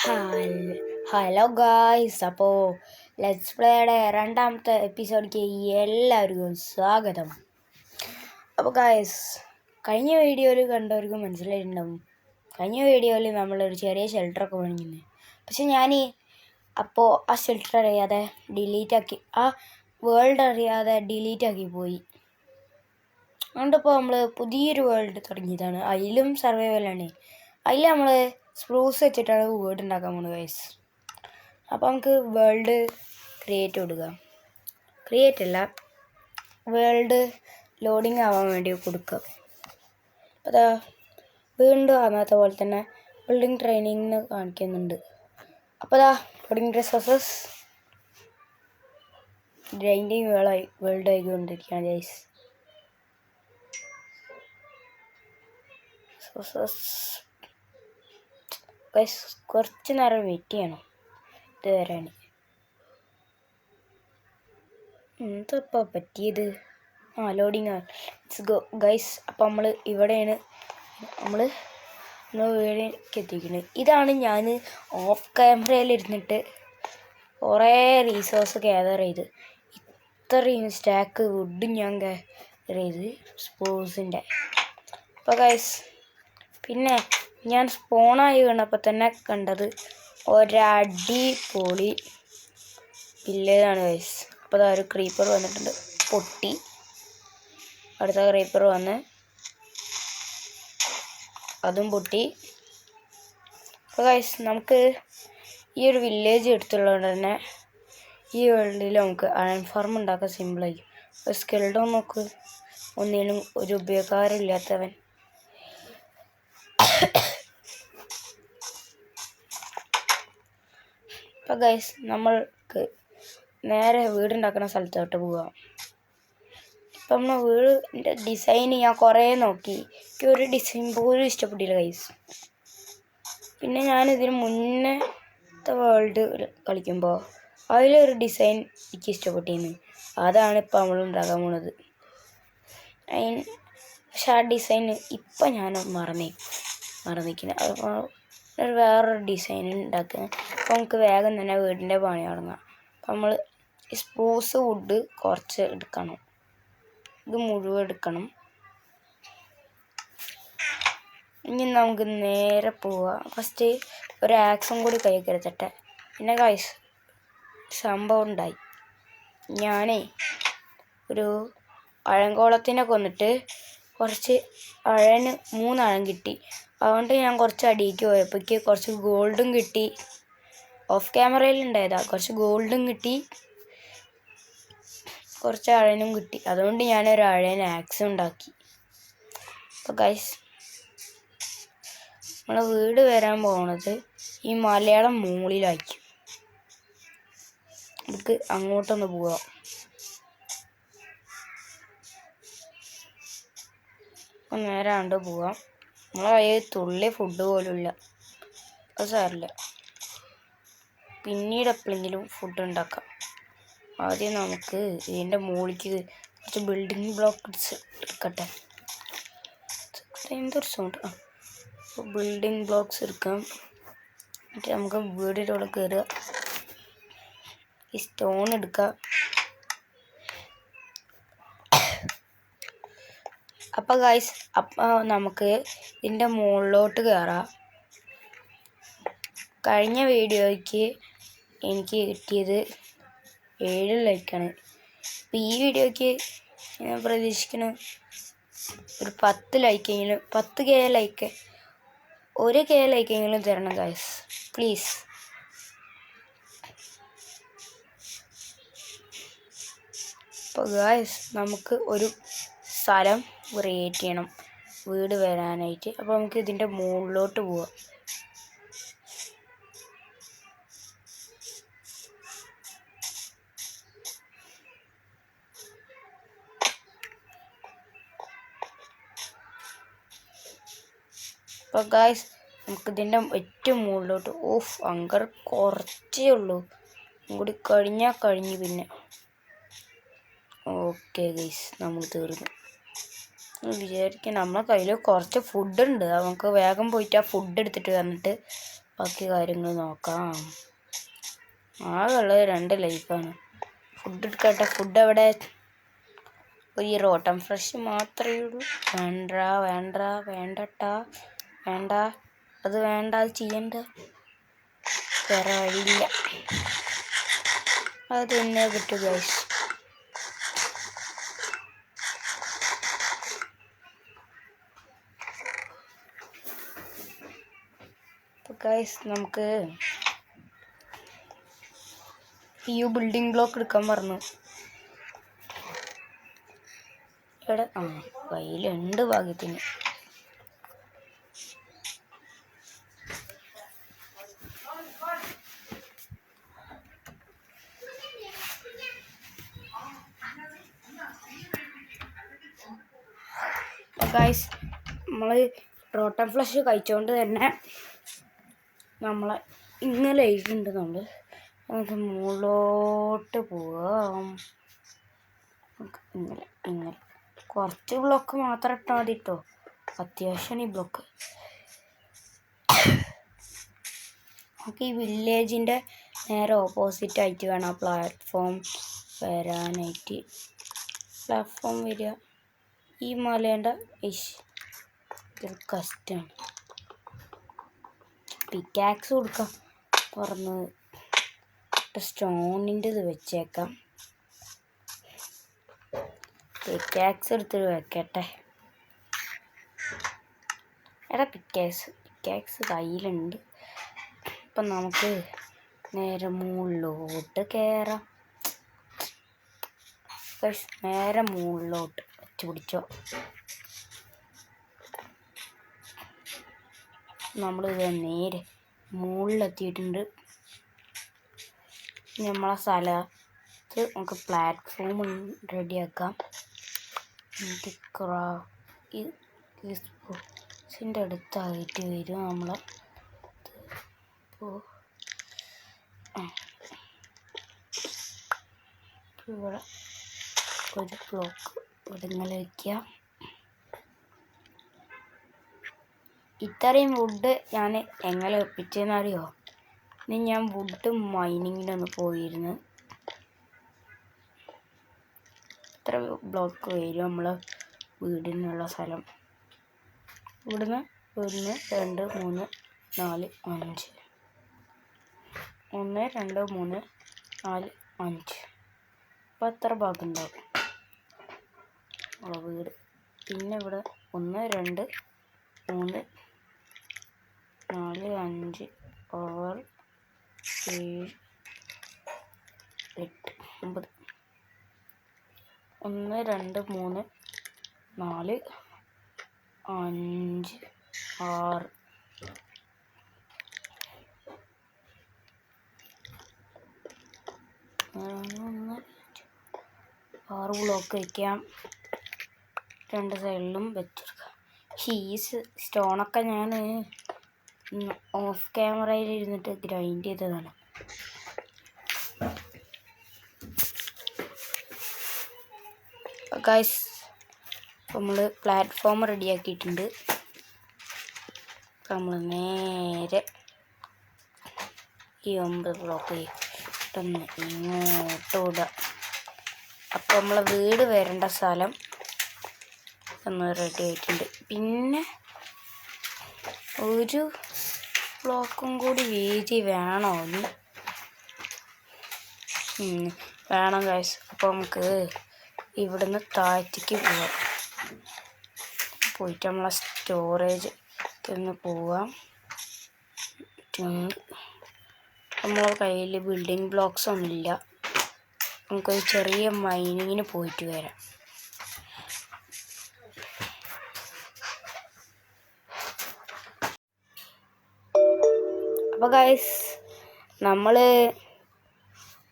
Hello guys, അപ്പോൾ let's പ്ലേയുടെ രണ്ടാമത്തെ എപ്പിസോഡിലേക്ക് എല്ലാവർക്കും സ്വാഗതം. അപ്പോൾ ഗായ്സ്, കഴിഞ്ഞ വീഡിയോയിൽ കണ്ടവർക്ക് മനസ്സിലായിട്ടുണ്ടാവും. കഴിഞ്ഞ വീഡിയോയിൽ നമ്മളൊരു ചെറിയ ഷെൽട്ടറൊക്കെ പണിഞ്ഞിരുന്നു. പക്ഷെ ഞാൻ അപ്പോൾ ആ ഷെൽട്ടർ അറിയാതെ ഡിലീറ്റാക്കി, ആ വേൾഡ് അറിയാതെ ഡിലീറ്റാക്കി പോയി. അതുകൊണ്ടിപ്പോൾ നമ്മൾ പുതിയൊരു വേൾഡ് തുടങ്ങിയതാണ്. അതിലും സർവൈവലാണ്. അതിൽ നമ്മൾ സ്പ്രൂസ് വെച്ചിട്ടാണ് വീട് ഉണ്ടാക്കാൻ പോകുന്നത് ഗൈസ്. അപ്പോൾ നമുക്ക് വേൾഡ് ക്രിയേറ്റ് കൊടുക്കുക. ക്രിയേറ്റ് അല്ല, വേൾഡ് ലോഡിങ് ആവാൻ വേണ്ടി കൊടുക്കുക. അപ്പോൾ അതാ വീണ്ടും അന്നത്തെ പോലെ തന്നെ ബിൽഡിംഗ് ട്രെയിനിങ് കാണിക്കുന്നുണ്ട്. അപ്പോൾ അതാ ലോഡിങ് റിസോഴ്സസ് ഗ്രൈൻഡിങ് വേൾഡ് ആയിക്കൊണ്ടിരിക്കുകയാണ് ഗൈസ്. കുറച്ച് നേരം വെയിറ്റ് ചെയ്യണം ഇത് വരാൻ. എന്തപ്പോൾ പറ്റിയത്? Loading let's go guys. അപ്പോൾ നമ്മൾ ഇവിടെയാണ് നമ്മൾ വീട്ടിലേക്ക് എത്തിക്കുന്നത്. ഇതാണ് ഞാൻ ഓഫ് ക്യാമറയിലിരുന്നിട്ട് കുറേ റീസോഴ്സ് ഗ്യാദർ ചെയ്ത് ഇത്രയും സ്റ്റാക്ക് വുഡും ഞാൻ ഗ്യാദർ ചെയ്ത് സ്പോസിൻ്റെ. അപ്പോൾ ഗൈസ്, പിന്നെ ഞാൻ സ്പോണായി വീണപ്പോൾ തന്നെ കണ്ടത് ഒരടിപൊളി വില്ലേജാണ് ഗൈസ്. അപ്പോൾ ഒരു ക്രീപ്പർ വന്നിട്ടുണ്ട്, പൊട്ടി. അടുത്ത ക്രീപ്പർ വന്ന് അതും പൊട്ടി. അപ്പോൾ ഗൈസ്, നമുക്ക് ഈ ഒരു വില്ലേജ് എടുത്തുള്ളതുകൊണ്ട് തന്നെ ഈ വേൾഡിൽ നമുക്ക് അയൺ ഫാർം ഉണ്ടാക്കാൻ സിമ്പിളായിരിക്കും. സ്കെൽഡോൺ നോക്ക്, ഒന്നിനും ഒരു ഉപകാരമില്ലാത്തവൻ. അപ്പോൾ ഗൈസ്, നമ്മൾക്ക് നേരെ വീടുണ്ടാക്കുന്ന സ്ഥലത്തോട്ട് പോകാം. ഇപ്പം നമ്മൾ വീടിൻ്റെ ഡിസൈൻ ഞാൻ കുറേ നോക്കി, എനിക്ക് ഒരു ഡിസൈൻ പോലും ഇഷ്ടപ്പെട്ടില്ല ഗൈസ്. പിന്നെ ഞാനിതിന് മുന്നത്തെ വേൾഡ് കളിക്കുമ്പോൾ അതിലൊരു ഡിസൈൻ എനിക്ക് ഇഷ്ടപ്പെട്ടിരുന്നു. അതാണ് ഇപ്പം നമ്മൾ ഉണ്ടാക്കാൻ പോണത്. പക്ഷെ ആ ഡിസൈൻ ഇപ്പം ഞാൻ മറന്നിരിക്കുന്നത്. അപ്പോൾ വേറൊരു ഡിസൈൻ ഉണ്ടാക്കുക. അപ്പോൾ നമുക്ക് വേഗം തന്നെ വീടിൻ്റെ പണി തുടങ്ങാം. അപ്പോൾ നമ്മൾ സ്പ്രൂസ് വുഡ് കുറച്ച് എടുക്കണം, ഇത് മുഴുവൻ എടുക്കണം. ഇനി നമുക്ക് നേരെ പോവാം. ഫസ്റ്റ് ഒരു ആക്സും കൂടി കൈ കരുതട്ടെ. പിന്നെ ഗൈസ്, സംഭവം ഉണ്ടായി. ഞാനേ ഒരു അഴങ്കോളത്തിനെ കൊന്നിട്ട് കുറച്ച് 3 അഴം കിട്ടി. അതുകൊണ്ട് ഞാൻ കുറച്ച് അടിയിലേക്ക് പോയപ്പോഴേക്ക് കുറച്ച് ഗോൾഡും കിട്ടി. ഓഫ് ക്യാമറയിൽ ഉണ്ടായതാണ്. കുറച്ച് ഗോൾഡും കിട്ടി, കുറച്ച് അഴനും കിട്ടി. അതുകൊണ്ട് ഞാനൊരു അഴൻ ആക്സ് ഉണ്ടാക്കി. അപ്പോൾ ഗൈസ്, നമ്മളെ വീട് വരാൻ പോകുന്നത് ഈ മലയാളം മുകളിലായിരിക്കും. നമുക്ക് അങ്ങോട്ടൊന്ന് പോവാം. അപ്പം നേരെ കണ്ട് പോവാം. നമ്മളെ കയ്യിൽ തുള്ളി ഫുഡ് പോലും ഇല്ല. അത് സാരില്ല, പിന്നീട് എപ്പോഴെങ്കിലും ഫുഡ് ഉണ്ടാക്കാം. ആദ്യം നമുക്ക് ഇതിൻ്റെ മുകളിലേക്ക് കുറച്ച് ബിൽഡിംഗ് ബ്ലോക്ക്സ് എടുക്കട്ടെ. എന്തൊരു സൗണ്ട്! ബിൽഡിംഗ് ബ്ലോക്ക്സ് എടുക്കാം. എന്നിട്ട് നമുക്ക് വീടിൻ്റെ ഉള്ളിൽ കയറുക. ഈ സ്റ്റോൺ എടുക്കുക. അപ്പോൾ ഗൈസ്, അപ്പോൾ നമുക്ക് ഇതിൻ്റെ മുകളിലോട്ട് കയറാം. കഴിഞ്ഞ വീഡിയോയ്ക്ക് എനിക്ക് കിട്ടിയത് 7 ലൈക്കാണ്. അപ്പോൾ ഈ വീഡിയോയ്ക്ക് ഞാൻ പ്രതീക്ഷിക്കുന്നു ഒരു 10 ലൈക്കെങ്കിലും, 10K ലൈക്ക്, 1K ലൈക്കെങ്കിലും തരണം ഗൈസ്, പ്ലീസ്. അപ്പോൾ ഗൈസ്, നമുക്ക് ഒരു സ്ഥലം ക്രിയേറ്റ് ചെയ്യണം വീട് വരാനായിട്ട്. അപ്പോൾ നമുക്ക് ഇതിൻ്റെ മുകളിലോട്ട് പോവാം. അപ്പോൾ ഗൈസ്, നമുക്കിതിൻ്റെ ഏറ്റവും മുകളിലോട്ട് അങ്ങർ കുറച്ചേ ഉള്ളൂ. കൂടി കഴിഞ്ഞാൽ കഴിഞ്ഞു. പിന്നെ ഓക്കെ ഗൈസ്, നമ്മൾ തീർന്നു. വിചാരിക്കും നമ്മളെ കയ്യിൽ കുറച്ച് ഫുഡുണ്ട്, നമുക്ക് വേഗം പോയിട്ട് ആ ഫുഡ് എടുത്തിട്ട് വന്നിട്ട് ബാക്കി കാര്യങ്ങൾ നോക്കാം. ആകെയുള്ളത് 2 ലൈഫാണ്. ഫുഡ് എടുക്കട്ടെ. ഫുഡ് എവിടെ? ഒരു റോട്ടൻ ഫ്രഷ് മാത്രമേ ഉള്ളൂ. വേണ്ട, അത് വേണ്ട, അത് ചെയ്യണ്ട, വേറെ വഴിയില്ല. അത് തന്നെ കിട്ടും ഗൈസ്. ഗൈസ് നമുക്ക് ഈ ബിൽഡിംഗ് ബ്ലോക്ക് എടുക്കാൻ പറഞ്ഞു. ഇവിടെ കയ്യിലുണ്ട് ഭാഗ്യത്തിന്. ഗൈസ് നമ്മൾ റോട്ടൻ ഫ്ലഷ് കഴിച്ചുകൊണ്ട് തന്നെ നമ്മളെ ഇന്നലെ എഴുതിയിട്ടുണ്ട്. നമുക്ക് മുകളിലോട്ട് പോവാം. ഇങ്ങനെ കുറച്ച് ബ്ലോക്ക് മാത്രം ഇട്ടാൽ മതി കേട്ടോ. അത്യാവശ്യമാണ് ഈ ബ്ലോക്ക്. നമുക്ക് ഈ വില്ലേജിൻ്റെ നേരെ ഓപ്പോസിറ്റ് ആയിട്ട് വേണം ആ പ്ലാറ്റ്ഫോം വരാനായിട്ട്. പ്ലാറ്റ്ഫോം വരിക ഈ മലേൻ്റെ ഇത് കഷ്ടാണ്. പിക്കാക്സ് കൊടുക്കാം. തുറന്ന് സ്റ്റോണിൻ്റെ ഇത് വെച്ചേക്കാം. പിക്കാക്സ് എടുത്ത് വെക്കട്ടെ. എടാ പിക്കാക്സ് കയ്യിലുണ്ട്. അപ്പം നമുക്ക് നേരെ മുകളിലോട്ട് കയറാം. നേരെ മുകളിലോട്ട് വെച്ച് പിടിച്ചോ. നമ്മളിത് നേരെ മുകളിലെത്തിയിട്ടുണ്ട്. നമ്മളെ സ്ഥലത്ത് നമുക്ക് പ്ലാറ്റ്ഫോം റെഡിയാക്കാം. ഇതിൻ്റെ അടുത്തായിട്ട് വരും നമ്മളെ. ഇവിടെ ഒരു ബ്ലോക്ക് ഇങ്ങനെ വയ്ക്കുക. ഇത്രയും വുഡ് ഞാൻ എങ്ങനെ ഒപ്പിച്ചതെന്നറിയോ? ഇനി ഞാൻ വുഡ് മൈനിങ്ങിനൊന്ന് പോയിരുന്നു. ഇത്ര ബ്ലോക്ക് വരും നമ്മളെ വീടിനുള്ള സ്ഥലം. ഇവിടുന്ന് 1 2 3 4 5 1 2 3 4 5 അപ്പോൾ എത്ര ഭാഗം ഉണ്ടാവും വീട്? പിന്നെ ഇവിടെ 1 2 3 4 5 6 7 8 9 1 2 3 4 5 6 6 ബ്ലോക്ക് വയ്ക്കാം. 2 സൈഡിലും വെച്ചെടുക്കാം. ഈ സ്റ്റോണൊക്കെ ഞാൻ ഓഫ് ക്യാമറയിൽ ഇരുന്നിട്ട് ഗ്രൈൻഡ് ചെയ്തതാണ്. ഗൈസ് നമ്മൾ പ്ലാറ്റ്ഫോം റെഡിയാക്കിയിട്ടുണ്ട്. നമ്മൾ നേരെ ഈ 9 ബ്ലോക്ക് ഇട്ടൊന്ന് ഇങ്ങോട്ട് വിടുക. അപ്പോൾ നമ്മളെ വീട് വരേണ്ട സ്ഥലം ഒന്ന് റെഡി ആയിട്ടുണ്ട്. പിന്നെ ഒരു ബ്ലോക്കും കൂടി വീതി വേണോ? വേണം ഗൈസ്. അപ്പോൾ നമുക്ക് ഇവിടുന്ന് താഴത്തേക്ക് പോവാം. പോയിട്ട് നമ്മളെ സ്റ്റോറേജ് ഒന്ന് പോവാം. നമ്മളെ കയ്യിൽ ബിൽഡിംഗ് ബ്ലോക്സ് ഒന്നുമില്ല. നമുക്കൊരു ചെറിയ മൈനിങ്ങിന് പോയിട്ട് വരാം. അപ്പോൾ ഗൈസ് നമ്മൾ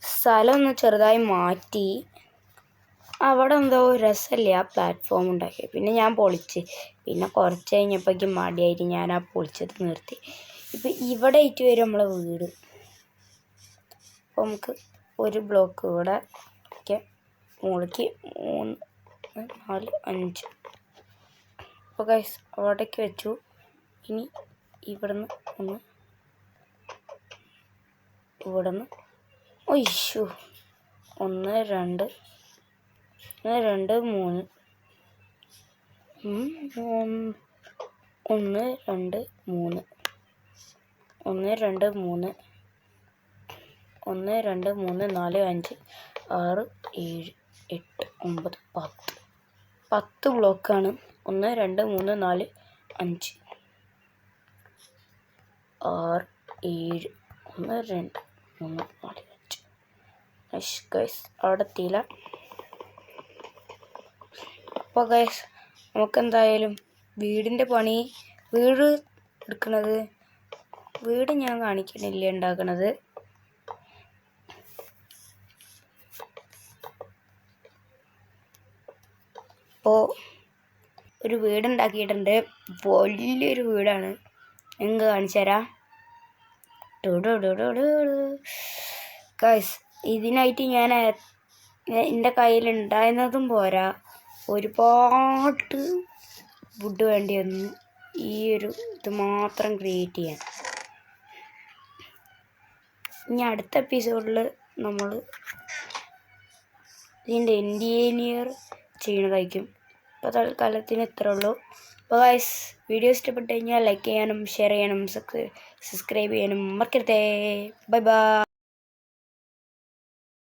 സ്ഥലം ഒന്ന് ചെറുതായി മാറ്റി. അവിടെ എന്തോ രസമില്ല ആ പ്ലാറ്റ്ഫോം ഉണ്ടാക്കി. പിന്നെ ഞാൻ പൊളിച്ച്. പിന്നെ കുറച്ച് കഴിഞ്ഞപ്പോഴേക്കും മടിയായിട്ട് ഞാൻ ആ പൊളിച്ചത് നിർത്തി. ഇപ്പം ഇവിടെ ആയിട്ട് വരും നമ്മളെ വീട്. അപ്പോൾ നമുക്ക് ഒരു ബ്ലോക്ക് ഇവിടെ മുകളിലേക്ക് 3 4 5. അപ്പോൾ ഗൈസ് അവിടേക്ക് വെച്ചു. ഇനി ഇവിടുന്ന് ഒന്ന് ഇവിടെ നിന്ന് ഒയ്യോ 1 2 2 3 1 2 3 1 2 3 1 2 3 4 5 6 7 8 9 10 ബ്ലോക്കാണ് 1 2 3 4 5 6 7 1 2 3 4 5 ഗൈസ് അവിടെ എത്തിയില്ല. അപ്പോൾ ഗൈസ് നമുക്കെന്തായാലും വീടിൻ്റെ പണി വീട് എടുക്കണത് വീട് ഞാൻ കാണിക്കണില്ല ഉണ്ടാക്കണത്. അപ്പോൾ ഒരു വീടുണ്ടാക്കിയിട്ടുണ്ട്. വലിയൊരു വീടാണ്. നിങ്ങൾക്ക് കാണിച്ചു തരാം. ഗൈസ് ഇതിനായിട്ട് ഞാൻ എൻ്റെ കയ്യിലുണ്ടായിരുന്നതും പോരാ, ഒരുപാട് വുഡ് വേണ്ടി വന്നു ഈ ഒരു ഇത് മാത്രം ക്രിയേറ്റ് ചെയ്യാൻ. ഇനി അടുത്ത എപ്പിസോഡിൽ നമ്മൾ ഇതിൻ്റെ ഇൻറ്റീരിയർ ചെയ്യണതായിരിക്കും. അപ്പോൾ തൽക്കാലത്തിന് ഇത്രേ ഉള്ളൂ. അപ്പോൾ ഗൈസ് വീഡിയോ ഇഷ്ടപ്പെട്ട് കഴിഞ്ഞാൽ ലൈക്ക് ചെയ്യാനും ഷെയർ ചെയ്യാനും സബ്സ്ക്രൈബ് ചെയ്യാനും മറക്കരുതേ. Bye bye.